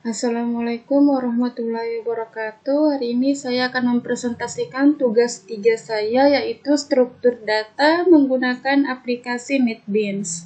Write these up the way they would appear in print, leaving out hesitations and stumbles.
Assalamualaikum warahmatullahi wabarakatuh. Hari ini saya akan mempresentasikan tugas 3 saya, yaitu struktur data menggunakan aplikasi NetBeans.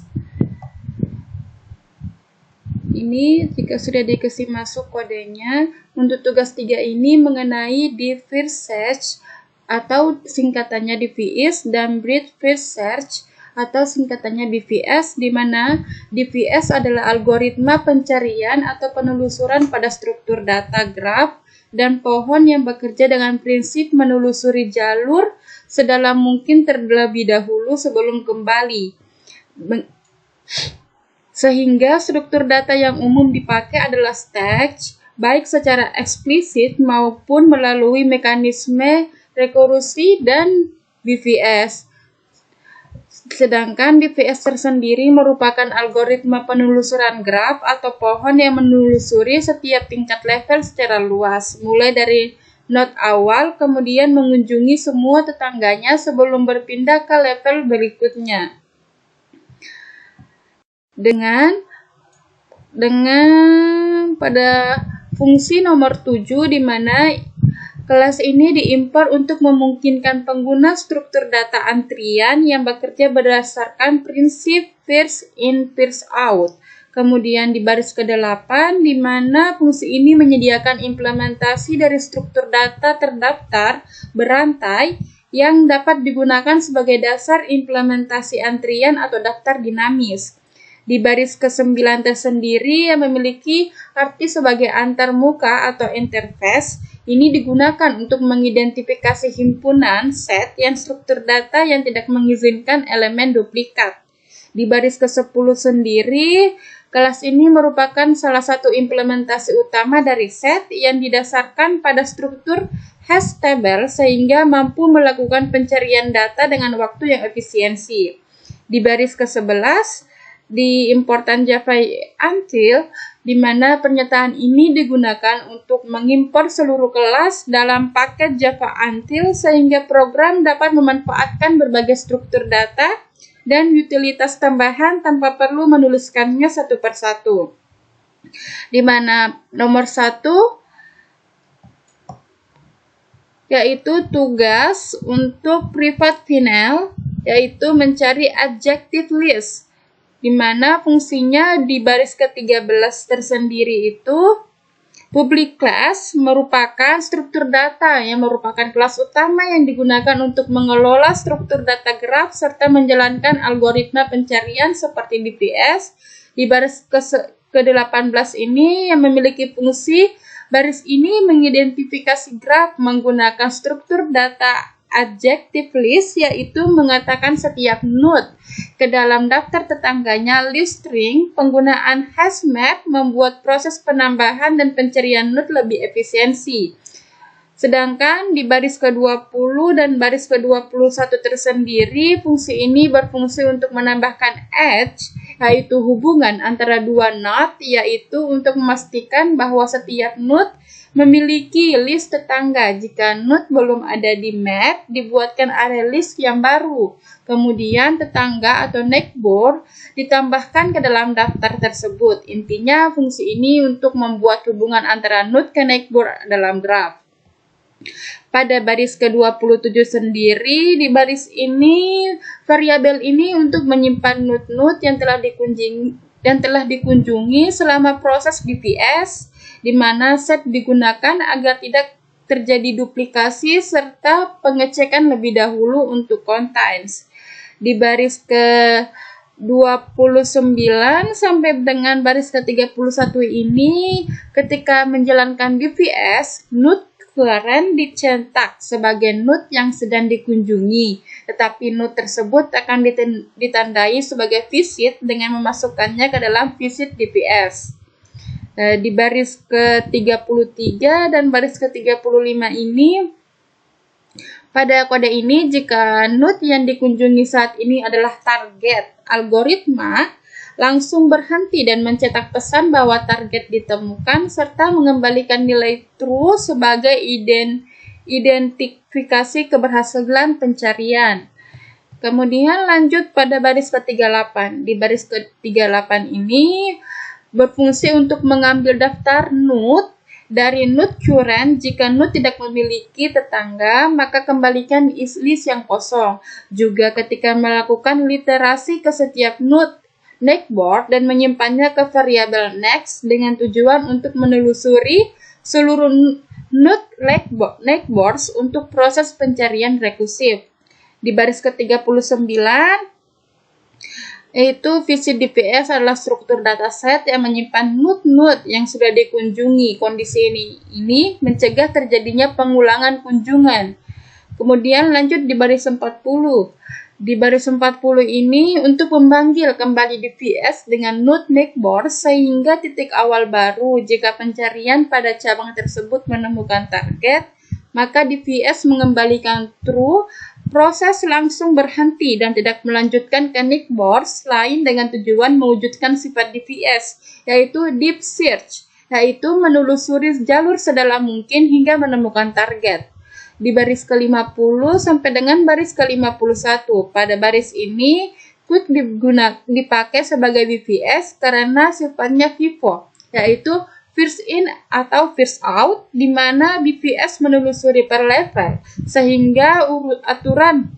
Ini jika sudah dikasih masuk kodenya, untuk tugas 3 ini mengenai Deep First Search atau singkatannya DVS dan Breadth First Search atau singkatannya DVS, di mana DVS adalah algoritma pencarian atau penelusuran pada struktur data graf dan pohon yang bekerja dengan prinsip menelusuri jalur sedalam mungkin terlebih dahulu sebelum kembali. Sehingga struktur data yang umum dipakai adalah stage, baik secara eksplisit maupun melalui mekanisme rekursi dan BVS. Sedangkan DVS tersendiri merupakan algoritma penelusuran graf atau pohon yang menelusuri setiap tingkat level secara luas, mulai dari node awal kemudian mengunjungi semua tetangganya sebelum berpindah ke level berikutnya. Dengan pada fungsi nomor 7, di mana kelas ini diimpor untuk memungkinkan pengguna struktur data antrian yang bekerja berdasarkan prinsip first in first out. Kemudian di baris ke-8, di mana fungsi ini menyediakan implementasi dari struktur data terdaftar berantai yang dapat digunakan sebagai dasar implementasi antrian atau daftar dinamis. Di baris ke-9 tersendiri yang memiliki arti sebagai antarmuka atau interface, ini digunakan untuk mengidentifikasi himpunan set yang struktur data yang tidak mengizinkan elemen duplikat. Di baris ke-10 sendiri, kelas ini merupakan salah satu implementasi utama dari set yang didasarkan pada struktur hash table sehingga mampu melakukan pencarian data dengan waktu yang efisiensi. Di baris ke-11, di importan Java Until, di mana pernyataan ini digunakan untuk mengimpor seluruh kelas dalam paket Java Until sehingga program dapat memanfaatkan berbagai struktur data dan utilitas tambahan tanpa perlu menuliskannya satu persatu. Di mana nomor 1 yaitu tugas untuk private final, yaitu mencari adjective list, di mana fungsinya di baris ke-13 tersendiri itu public class merupakan struktur data yang merupakan kelas utama yang digunakan untuk mengelola struktur data graf serta menjalankan algoritma pencarian seperti DPS. Di baris ke-18 ini yang memiliki fungsi baris ini mengidentifikasi graf menggunakan struktur data adjective list, yaitu mengatakan setiap node ke dalam daftar tetangganya list string. Penggunaan hash map membuat proses penambahan dan pencarian node lebih efisiensi. Sedangkan di baris ke-20 dan baris ke-21 tersendiri, fungsi ini berfungsi untuk menambahkan edge, yaitu hubungan antara dua node, yaitu untuk memastikan bahwa setiap node memiliki list tetangga. Jika node belum ada di map, dibuatkan array list yang baru. Kemudian tetangga atau neighbor ditambahkan ke dalam daftar tersebut. Intinya fungsi ini untuk membuat hubungan antara node ke neighbor dalam graf. Pada baris ke-27 sendiri, di baris ini variabel ini untuk menyimpan node-node yang telah dikunjungi selama proses DVS, di mana set digunakan agar tidak terjadi duplikasi serta pengecekan lebih dahulu untuk contains. Di baris ke-29 sampai dengan baris ke-31 ini, ketika menjalankan DVS, node current dicetak sebagai node yang sedang dikunjungi, tetapi node tersebut akan ditandai sebagai visit dengan memasukkannya ke dalam visit DVS. Di baris ke-33 dan baris ke-35 ini, pada kode ini jika node yang dikunjungi saat ini adalah target, algoritma langsung berhenti dan mencetak pesan bahwa target ditemukan serta mengembalikan nilai true sebagai identifikasi keberhasilan pencarian. Kemudian lanjut pada baris ke-38. Di baris ke-38 ini berfungsi untuk mengambil daftar node dari node current. Jika node tidak memiliki tetangga, maka kembalikan list yang kosong. Juga ketika melakukan literasi ke setiap node neckboard dan menyimpannya ke variabel next dengan tujuan untuk menelusuri seluruh node neckboards untuk proses pencarian rekursif. Di baris ke-39, yaitu visi DPS adalah struktur dataset yang menyimpan node-node yang sudah dikunjungi. Kondisi ini mencegah terjadinya pengulangan kunjungan. Kemudian lanjut di baris 40. Di baris 40 ini untuk memanggil kembali DPS dengan node neckboard sehingga titik awal baru. Jika pencarian pada cabang tersebut menemukan target, maka DPS mengembalikan true. Proses langsung berhenti dan tidak melanjutkan ke neckboards lain dengan tujuan mewujudkan sifat DPS, yaitu deep search, yaitu menelusuri jalur sedalam mungkin hingga menemukan target. Di baris ke-50 sampai dengan baris ke-51, pada baris ini quick dipakai sebagai DPS karena sifatnya FIFO, yaitu first in atau first out, di mana BPS menelusuri per level, sehingga aturan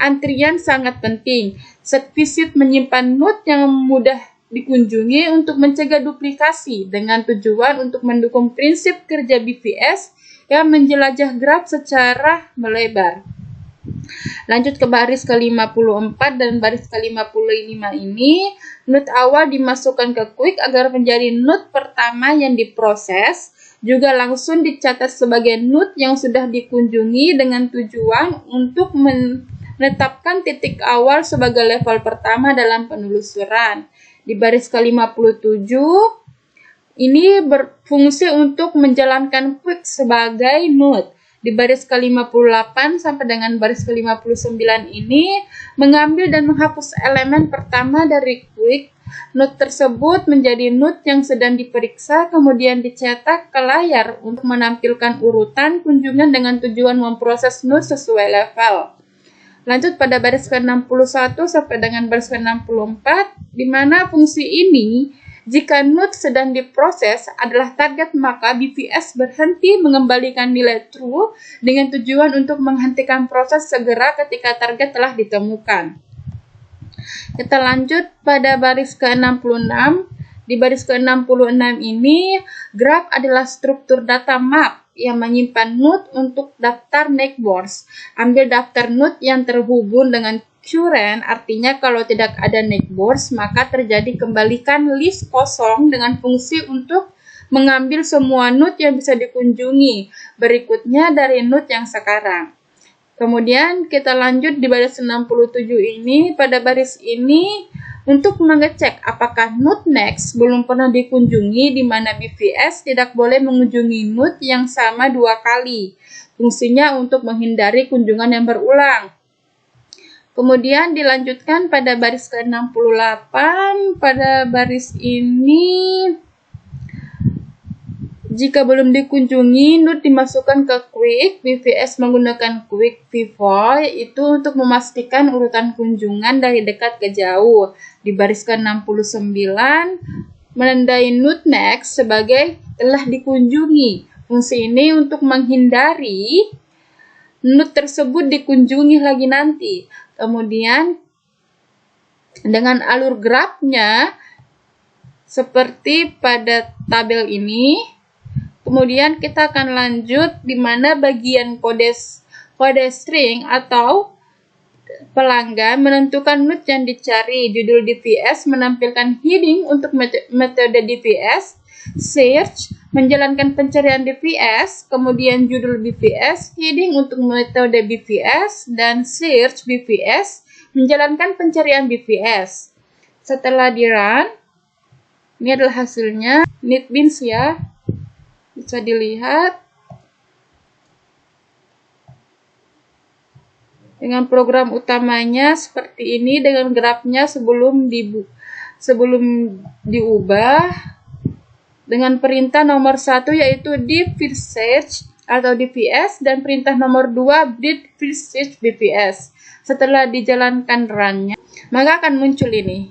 antrian sangat penting. Set visit menyimpan node yang mudah dikunjungi untuk mencegah duplikasi dengan tujuan untuk mendukung prinsip kerja BPS yang menjelajah graf secara melebar. Lanjut ke baris ke-54 dan baris ke-55 ini, node awal dimasukkan ke quick agar menjadi node pertama yang diproses, juga langsung dicatat sebagai node yang sudah dikunjungi dengan tujuan untuk menetapkan titik awal sebagai level pertama dalam penelusuran. Di baris ke-57, ini berfungsi untuk menjalankan quick sebagai node. Di baris ke-58 sampai dengan baris ke-59 ini mengambil dan menghapus elemen pertama dari quick. Node tersebut menjadi node yang sedang diperiksa, kemudian dicetak ke layar untuk menampilkan urutan kunjungan dengan tujuan memproses node sesuai level. Lanjut pada baris ke-61 sampai dengan baris ke-64, di mana fungsi ini, jika node sedang diproses adalah target, maka BPS berhenti mengembalikan nilai true dengan tujuan untuk menghentikan proses segera ketika target telah ditemukan. Kita lanjut pada baris ke-66. Di baris ke-66 ini, graph adalah struktur data map yang menyimpan node untuk daftar neckboards. Ambil daftar node yang terhubung dengan current, artinya kalau tidak ada neckboards, maka terjadi kembalikan list kosong dengan fungsi untuk mengambil semua node yang bisa dikunjungi berikutnya dari node yang sekarang. Kemudian kita lanjut di baris 67 ini. Pada baris ini untuk mengecek apakah node next belum pernah dikunjungi, di mana BPS tidak boleh mengunjungi node yang sama dua kali. Fungsinya untuk menghindari kunjungan yang berulang. Kemudian dilanjutkan pada baris ke-68. Pada baris ini, jika belum dikunjungi, node dimasukkan ke quick. BPS menggunakan quick FIFO itu untuk memastikan urutan kunjungan dari dekat ke jauh. Di baris ke-69, menandai node next sebagai telah dikunjungi. Fungsi ini untuk menghindari node tersebut dikunjungi lagi nanti. Kemudian dengan alur grafnya seperti pada tabel ini. Kemudian kita akan lanjut di mana bagian kode string atau pelanggan menentukan node yang dicari. Judul DPS menampilkan heading untuk metode DPS. Search menjalankan pencarian DPS, kemudian judul BPS, heading untuk metode BPS, dan search BPS menjalankan pencarian BPS. Setelah di run, ini adalah hasilnya NetBeans ya, bisa dilihat dengan program utamanya seperti ini, dengan grafnya sebelum diubah dengan perintah nomor 1 yaitu deep first search atau DPS, dan perintah nomor 2 deep first search BPS. Setelah dijalankan run-nya, maka akan muncul ini.